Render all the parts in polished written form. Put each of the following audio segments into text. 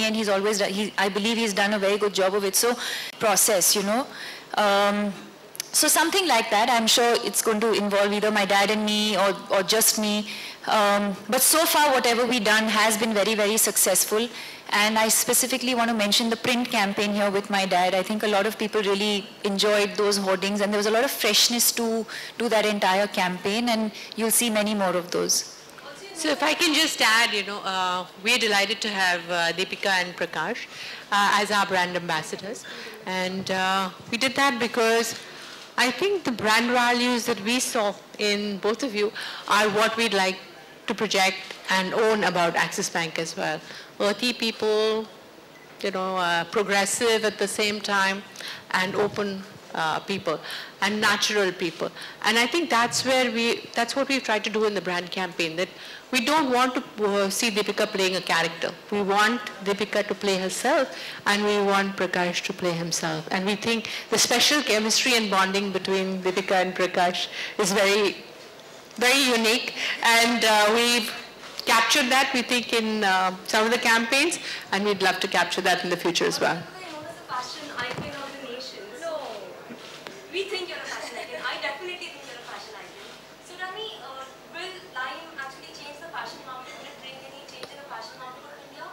and he's always, I believe he's done a very good job of it. So, process, you know. So something like that, I'm sure it's going to involve either my dad and me or just me. But so far, whatever we've done has been very, very successful. And I specifically want to mention the print campaign here with my dad. I think a lot of people really enjoyed those hoardings, and there was a lot of freshness to that entire campaign, and you'll see many more of those. So if I can just add, you know, we're delighted to have Deepika and Prakash as our brand ambassadors. And we did that because I think the brand values that we saw in both of you are what we'd like to project and own about Axis Bank as well. Earthy people, you know, progressive at the same time, and open people, and natural people. And I think that's what we've tried to do in the brand campaign, that we don't want to see Deepika playing a character. We want Deepika to play herself, and we want Prakash to play himself. And we think the special chemistry and bonding between Deepika and Prakash is very, very unique. And we've captured that, we think, in some of the campaigns, and we'd love to capture that in the future as well. We think you're a fashion icon. I definitely think you're a fashion icon. So tell me, will Lime actually change the fashion market? Will it bring any change in the fashion market of India?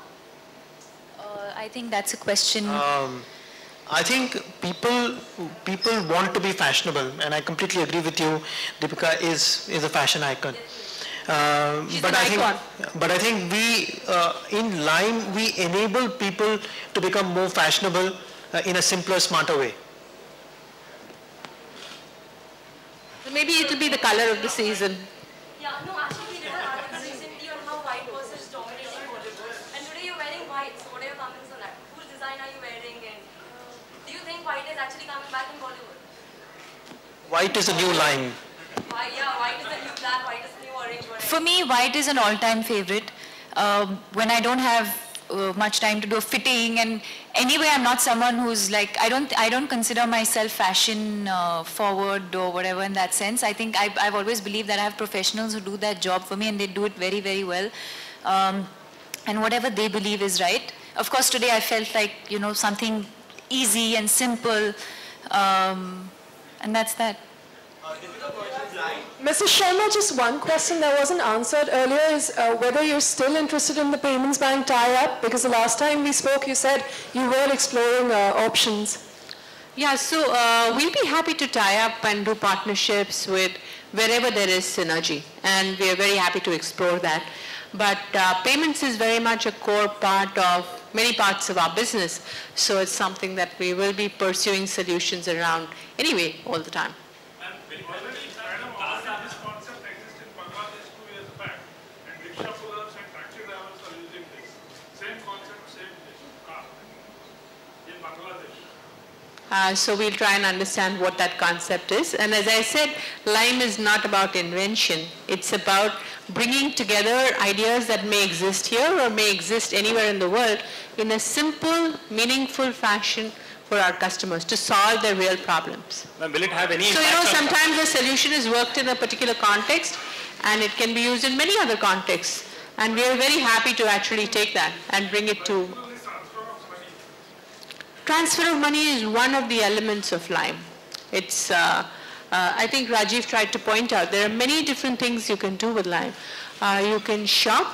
I think that's a question. I think people want to be fashionable, and I completely agree with you. Deepika is a fashion icon. But I think we in Lime we enable people to become more fashionable in a simpler, smarter way. So maybe it will be the color of the season. Yeah, no, actually we did an article recently on how white was dominating Bollywood. And today you're wearing white, so what are your comments on that? Whose design are you wearing, and do you think white is actually coming back in Bollywood? White is a new Lime. Yeah, white is the new black, white is the new orange. For me, white is an all-time favorite. When I don't have much time to do fitting, and anyway, I'm not someone who's like, I don't consider myself fashion forward or whatever in that sense. I think I've always believed that I have professionals who do that job for me, and they do it very, very well. And whatever they believe is right. Of course, today I felt like, you know, something easy and simple, and that's that. Mrs. Sharma, just one question that wasn't answered earlier is whether you're still interested in the Payments Bank tie-up, because the last time we spoke you said you were exploring options. Yeah, so we'll be happy to tie up and do partnerships with wherever there is synergy, and we are very happy to explore that. But payments is very much a core part of many parts of our business, so it's something that we will be pursuing solutions around anyway all the time. So we'll try and understand what that concept is. And as I said, Lime is not about invention. It's about bringing together ideas that may exist here or may exist anywhere in the world in a simple, meaningful fashion for our customers to solve their real problems. Will it have any So, you know, sometimes the solution is worked in a particular context, and it can be used in many other contexts. And we are very happy to actually take that and bring it to... Transfer of money is one of the elements of Lime. It's, I think Rajiv tried to point out, there are many different things you can do with Lime. You can shop,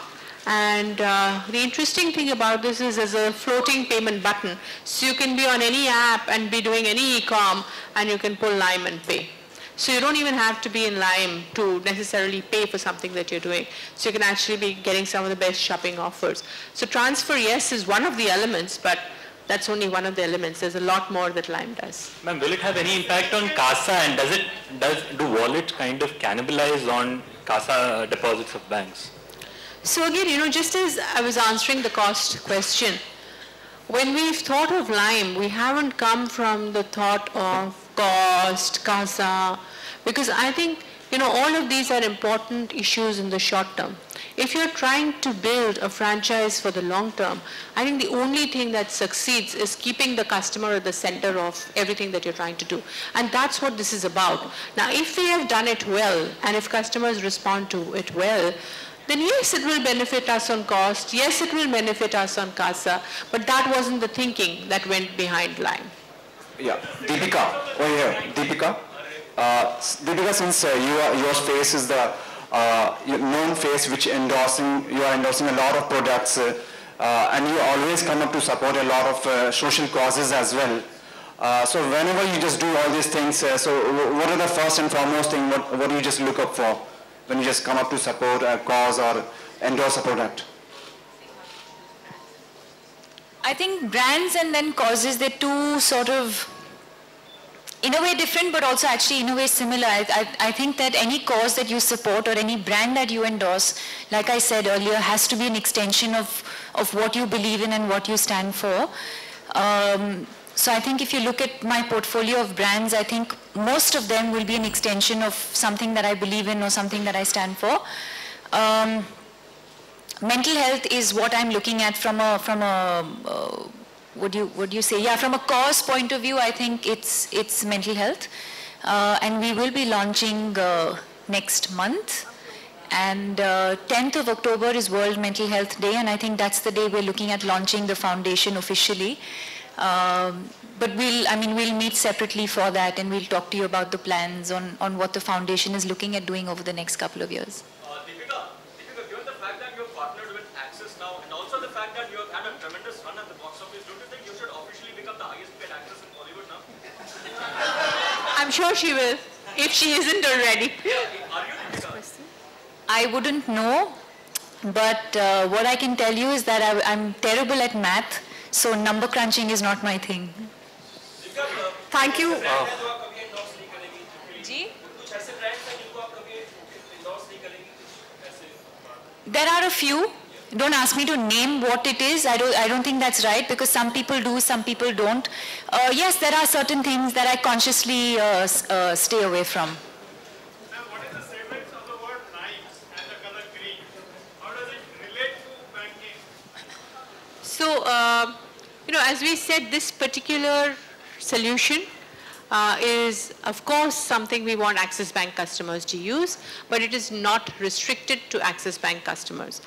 and the interesting thing about this is there's a floating payment button. So you can be on any app and be doing any e-com, and you can pull Lime and pay. So you don't even have to be in Lime to necessarily pay for something that you're doing. So you can actually be getting some of the best shopping offers. So transfer, yes, is one of the elements, but that's only one of the elements. There's a lot more that Lime does. Ma'am, will it have any impact on CASA, and do wallets kind of cannibalize on CASA deposits of banks? So again, you know, just as I was answering the cost question, when we've thought of Lime, we haven't come from the thought of cost, CASA, because I think, you know, all of these are important issues in the short term. If you're trying to build a franchise for the long term, I think the only thing that succeeds is keeping the customer at the center of everything that you're trying to do. And that's what this is about. Now, if we have done it well, and if customers respond to it well, then yes, it will benefit us on cost. Yes, it will benefit us on CASA. But that wasn't the thinking that went behind Lime. Yeah, Deepika, over here. Deepika, Deepika, since your face is the known face which you are endorsing a lot of products, and you always come up to support a lot of social causes as well. So whenever you just do all these things, so what are the first and foremost thing? What do you just look up for when you just come up to support a cause or endorse a product? I think brands and then causes, they're two sort of, in a way different, but also actually in a way similar. I think that any cause that you support or any brand that you endorse, like I said earlier, has to be an extension of what you believe in and what you stand for. So I think if you look at my portfolio of brands, I think most of them will be an extension of something that I believe in or something that I stand for. Mental health is what I'm looking at from a what do you say? Yeah, from a cause point of view, I think it's mental health, and we will be launching next month. And 10th of October is World Mental Health Day, and I think that's the day we're looking at launching the foundation officially. But we'll meet separately for that, and we'll talk to you about the plans on what the foundation is looking at doing over the next couple of years. Deepika, given the fact that you have partnered with Axis now, and also the fact that you have had a tremendous run at the box office, don't you think you should officially become the highest paid actress in Bollywood now? I'm sure she will, if she isn't already. Are you, Deepika? I wouldn't know, but what I can tell you is that I'm terrible at math, so number crunching is not my thing. Thank you. There are a few. Don't ask me to name what it is. I don't think that's right, because some people do, some people don't. Yes, there are certain things that I consciously stay away from. What is the significance of the word lime and the color green? How does it relate to banking? So, as we said, this particular solution is, of course, something we want Axis Bank customers to use, but it is not restricted to Axis Bank customers.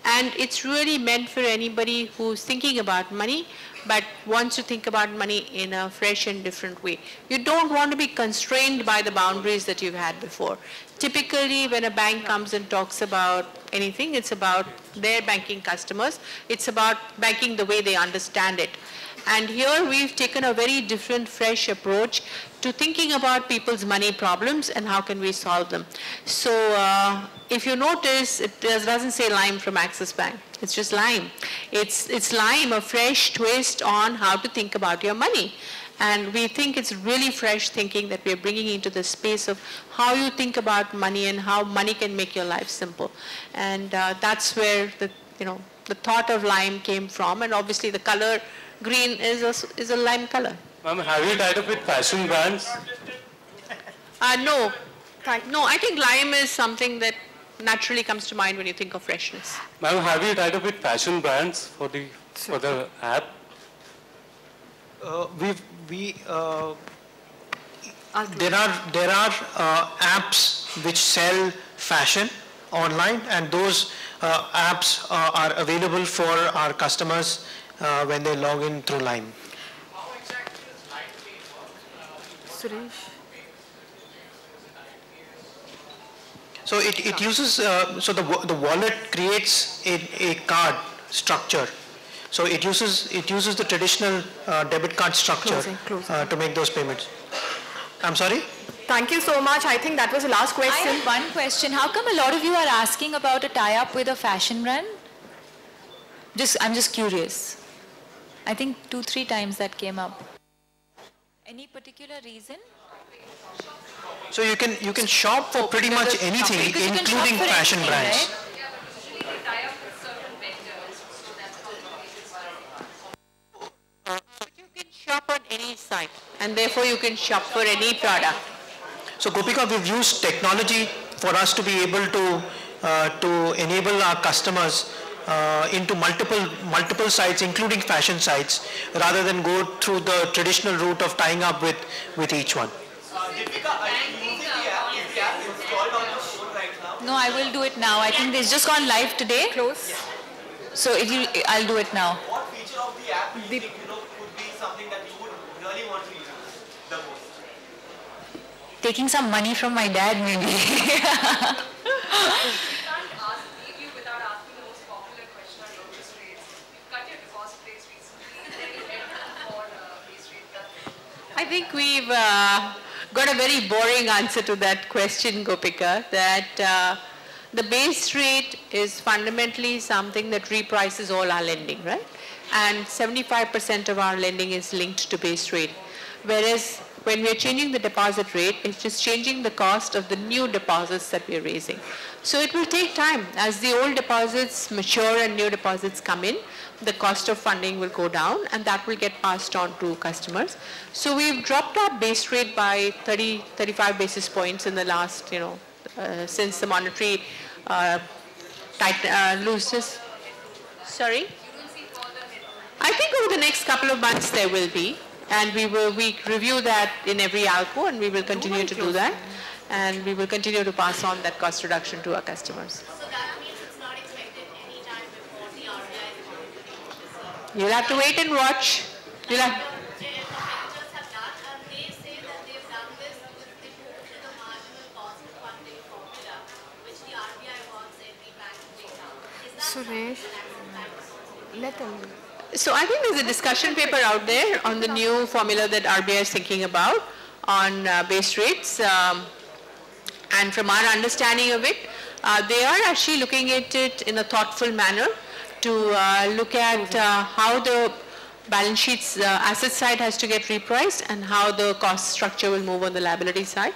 And it's really meant for anybody who's thinking about money, but wants to think about money in a fresh and different way. You don't want to be constrained by the boundaries that you've had before. Typically, when a bank comes and talks about anything, it's about their banking customers. It's about banking the way they understand it. And here we've taken a very different, fresh approach to thinking about people's money problems and how can we solve them. So if you notice, it doesn't say Lime from Axis Bank. It's just Lime. It's Lime, a fresh twist on how to think about your money. And we think it's really fresh thinking that we're bringing into the space of how you think about money and how money can make your life simple. And that's where the thought of Lime came from. And obviously the color green is a lime color. Ma'am, have you tied up with fashion brands? No. No, I think lime is something that naturally comes to mind when you think of freshness. Ma'am, have you tied up with fashion brands for the app? There are apps which sell fashion online, and those apps are available for our customers when they log in through Lime. How exactly does Lime pay work? Suresh. So it uses, the wallet creates a card structure. So it uses the traditional debit card structure to make those payments. I'm sorry? Thank you so much. I think that was the last question. I have one question. How come a lot of you are asking about a tie-up with a fashion brand? I'm just curious. I think 2-3 times that came up. Any particular reason? So you can shop for pretty much anything, including fashion brands. Right? You can shop on any site, and therefore you can shop for any product. So Gopika, we've used technology for us to be able to enable our customers into multiple sites, including fashion sites, rather than go through the traditional route of tying up with each one. Deepika, are you using the app? Is the app installed on your phone right now? No, No, I will do it now. I think it's just gone live today. Close. So I'll do it now. What feature of the app do you think would be something that you would really want to use the most? Taking some money from my dad, maybe. You can't leave you without asking the most popular question on your base rates. You've cut your deposit rates recently, then you head for base rate cut. I think we've got a very boring answer to that question, Gopika, that the base rate is fundamentally something that reprices all our lending, right? And 75% of our lending is linked to base rate. Whereas when we are changing the deposit rate, it's just changing the cost of the new deposits that we are raising. So it will take time. As the old deposits mature and new deposits come in, the cost of funding will go down and that will get passed on to customers. So we've dropped our base rate by 35 basis points in the last, since the monetary looses. Sorry? I think over the next couple of months there will be, and we review that in every ALCO, and we will continue to do that, and we will continue to pass on that cost reduction to our customers. So that means it's not expected any time before the RBI is going to do this. You'll have to wait and watch. You'll have Competitors have done, and they say that they've done this with the move to the marginal cost of funding formula, which the RBI wants every bank to take out. Is that Suresh, let them. So I think there's a discussion paper out there on the new formula that RBI is thinking about on base rates. And from our understanding of it, they are actually looking at it in a thoughtful manner to look at how the balance sheet's asset side has to get repriced and how the cost structure will move on the liability side.